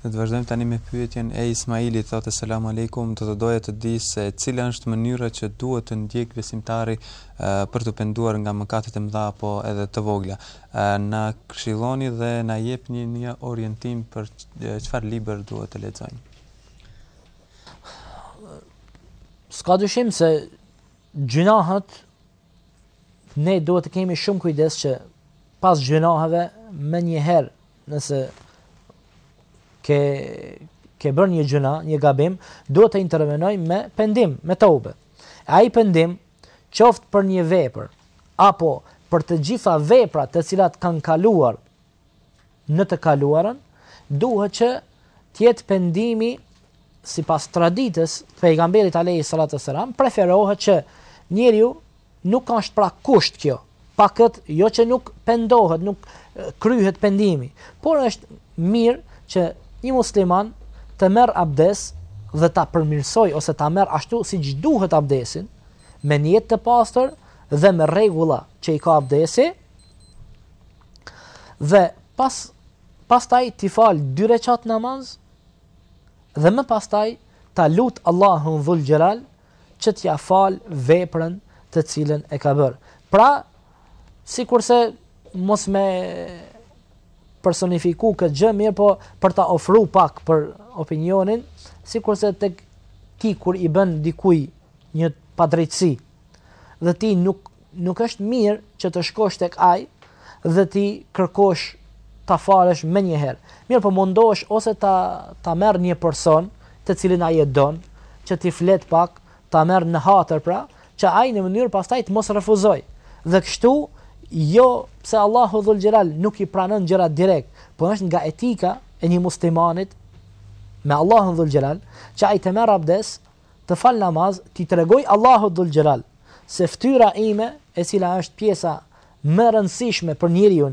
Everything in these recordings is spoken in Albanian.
Ne të vazhdojmë tani me pyetjen e Ismailit, thotë selam aleikum, do të doja të di se cila është mënyra që duhet të ndjek besimtari për të penduar nga mëkatet e mëdha apo edhe të vogla. Na këshilloni dhe na jepni një orientim për çfarë libër duhet të lexojmë. S'ka dyshim se gjunahet ne duhet të kemi shumë kujdes që pas gjunaheve më njëherë nëse ke bërë një gjuna, një gabim, duhet të intervenoj me pendim, me tobe. Ai pendim, qoftë për një vepër, apo për të gjitha veprat të cilat kanë kaluar në të kaluarën, duhet që tjetë pendimi, sipas traditës të pejgamberit alayhi salatu wassalam, preferohet që njeriu nuk është pra kusht kjo, pa këtë, jo që nuk pendohet, nuk kryhet pendimi, por është mirë që një musliman të merr abdes dhe ta përmirësoj ose ta merr ashtu siç duhet abdesin, me niyet të pastër dhe me rregulla që i ka abdesi, dhe pastaj t'i fal 2 rekat namaz dhe më pastaj ta lut Allahun dhul xhelal që t'ja fal veprën të cilën e ka bërë. Pra, sikurse mos me personifiku këtë gjë mirë, po për ta ofru pak për opinionin, sikurse tek ti kur i bën dikuj një padrejtësi dhe ti nuk është mirë që të shkosh tek ai dhe ti kërkosh ta falësh më një herë. Mirë, po mundohesh ose ta merr një person të cilin ai e don, që ti flet pak, ta merr në hatër pra, që ai në mënyrë pastaj të mos refuzoj. Dhe kështu jo pse Allahu dhul xhelal nuk i pranon gjërat direkt, po është nga etika e një muslimanit me Allahun dhul xhelal, që ai të merr abdes, të fal namaz, ti tregoj Allahu dhul xhelal se fytyra ime, e cila është pjesa më e rëndësishme për njeriu,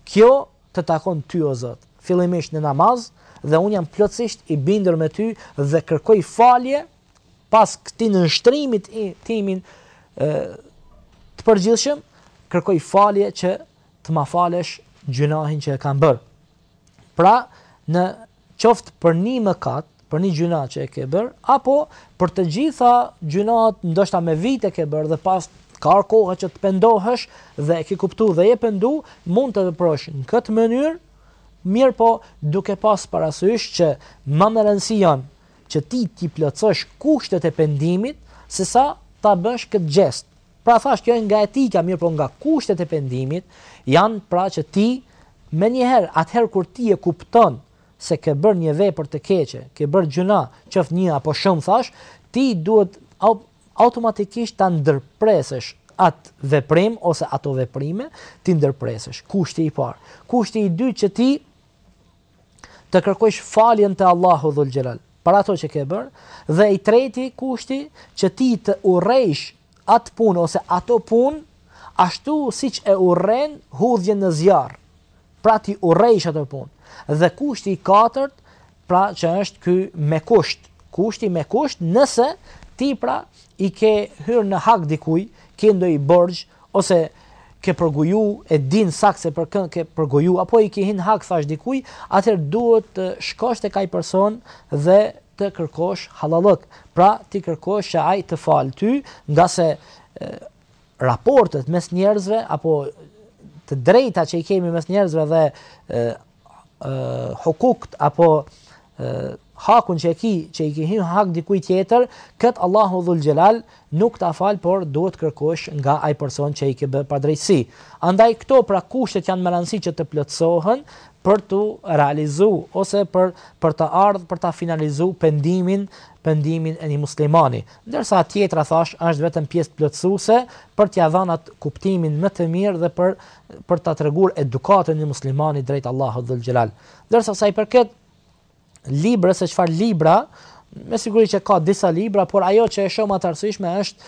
kjo të takon ty o Zot. Fillimisht në namaz, dhe unë jam plotësisht i bindur me ty dhe kërkoj falje pas këtij nënshtrimit timin të përgjithshëm, kërkoj falje që të ma falesh gjunahin që e kam bërë. Pra, në qoftë për një mëkat, për një gjuna që e ke bërë, apo për të gjitha gjunat ndoshta me vite ke bërë dhe pas ka kohë që të pendohesh dhe e ke kuptu dhe e pendu, mund të veprosh në këtë mënyrë, mirë po duke pas parasysh që më me rëndësi janë që ti plotësosh kushtet e pendimit, se sa ta bësh këtë gjest. Pra thash, kjo nga etika, mirë po nga kushtet e pendimit, janë pra që ti, me njëherë, atëherë kur ti e kupton se ke bërë një vepër të keqe, ke bërë gjuna, qoftë një apo shumë thash, ti duhet automatikisht ta ndërpresësh atë veprim ose ato veprime, ti ndërpresësh. Kushti i parë. Kushti i dytë që ti të kërkosh faljen te Allahu dhul xhelal për ato që ke bërë, dhe i treti kushti që ti të urrejsh atë punë ose ato punë ashtu siç e urren hudhjen në zjarr. Pra ti urrejsh ato punë. Dhe kushti i katërt, pra që është ky me kusht. Kushti me kusht nëse ti pra i ke hyrë në hak dikuj, ke ndonjë borxh ose ke përgoju, e din saktë se për kë ke përgoju, apo i ke hin hak thash dikuj, atëherë duhet të shkosh tek ai person dhe të kërkosh halallëk. Pra ti kërkosh që ai të falë ty, nga se raportet mes njerëzve apo të drejta që i kemi mes njerëzve dhe hukukt apo hakun që i ke hin hak dikuj tjetër, kët Allahu dhul xhelal nuk ta fal, por duhet kërkosh nga ai person që i ke bërë padrejtësi. Andaj këto pra kushtet janë më rëndësi që të plotësohen për të realizu ose për të ardhur, për ta finalizu pendimin e një muslimani. Ndërsa tjetra thash është vetëm pjesë plotësuese për t'ia dhënë atë kuptimin më të mirë dhe për ta treguar edukatën e një muslimani drejt Allahut dhul xhelal. Ndërsa sa i përket libra, se çfarë libra, me siguri që ka disa libra, por ajo që e shoh më të rëndësishme është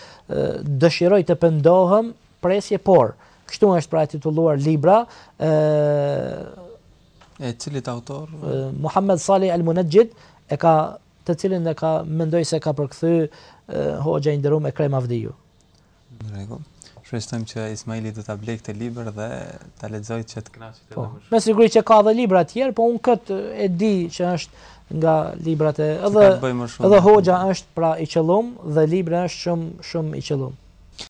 dëshiroj të pendohem, presje por. Kështu është pra titulluar libra. E cilit autor? Muhammed Salih Al-Munajjid, të cilin e ka mendoj se ka përkthy hoxha i nderuar Ekrem Avdiu. Në rregull. Shpresojmë që Ismaili do ta blej këtë libër dhe ta lexojë që të kënaqet edhe më shumë. Me siguri që ka edhe libra të tjerë, po unë këtë e di që është nga librat e edhe hoxha është pra i qëllum dhe libra është shumë i qëllum.